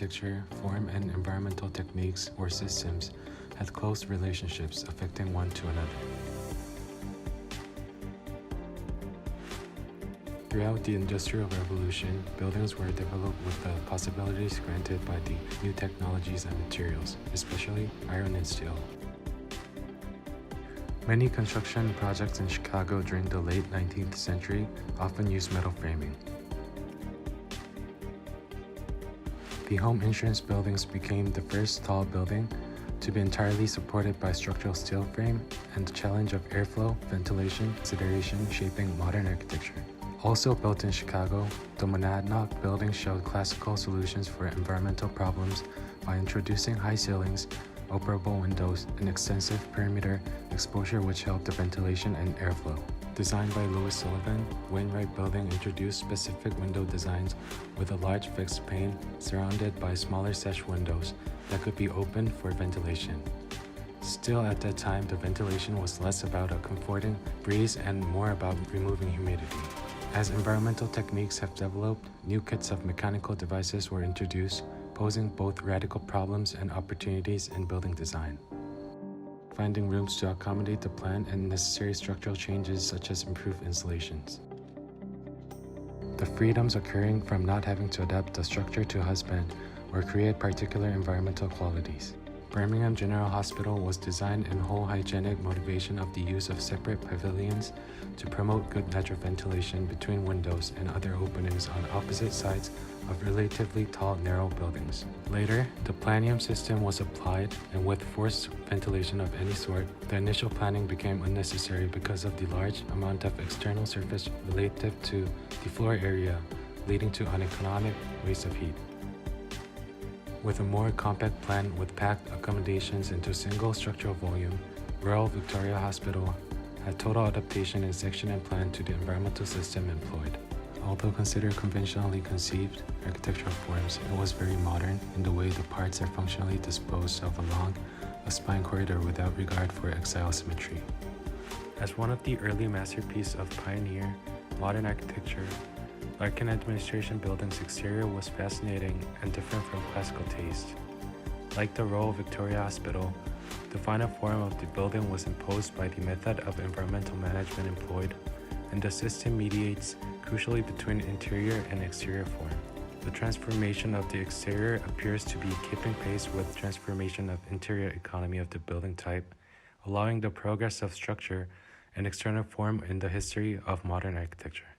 architecture, form, and environmental techniques or systems had close relationships affecting one to another. Throughout the Industrial Revolution, buildings were developed with the possibilities granted by the new technologies and materials, especially iron and steel. Many construction projects in Chicago during the late 19th century often used metal framing. The home insurance buildings became the first tall building to be entirely supported by structural steel frame, and the challenge of airflow, ventilation, consideration shaping modern architecture. Also built in Chicago, the Monadnock building showed classical solutions for environmental problems by introducing high ceilings, operable windows, and extensive perimeter exposure which helped the ventilation and airflow. Designed by Louis Sullivan, Wainwright Building introduced specific window designs with a large fixed pane surrounded by smaller sash windows that could be opened for ventilation. Still, at that time, the ventilation was less about a comforting breeze and more about removing humidity. As environmental techniques have developed, new kits of mechanical devices were introduced, posing both radical problems and opportunities in building design. Finding rooms to accommodate the plan and necessary structural changes such as improved insulations. The freedoms occurring from not having to adapt the structure to husband or create particular environmental qualities. Birmingham General Hospital was designed in whole hygienic motivation of the use of separate pavilions to promote good natural ventilation between windows and other openings on opposite sides of relatively tall, narrow buildings. Later, the planium system was applied, and with forced ventilation of any sort, the initial planning became unnecessary because of the large amount of external surface relative to the floor area, leading to uneconomic waste of heat. With a more compact plan with packed accommodations into single structural volume, Royal Victoria Hospital had total adaptation in section and plan to the environmental system employed. Although considered conventionally conceived architectural forms, it was very modern in the way the parts are functionally disposed of along a spine corridor without regard for axial symmetry. As one of the early masterpieces of pioneer modern architecture, Larkin Administration Building's exterior was fascinating and different from classical taste. Like the Royal Victoria Hospital, the final form of the building was imposed by the method of environmental management employed, and the system mediates crucially between interior and exterior form. The transformation of the exterior appears to be keeping pace with transformation of interior economy of the building type, allowing the progress of structure and external form in the history of modern architecture.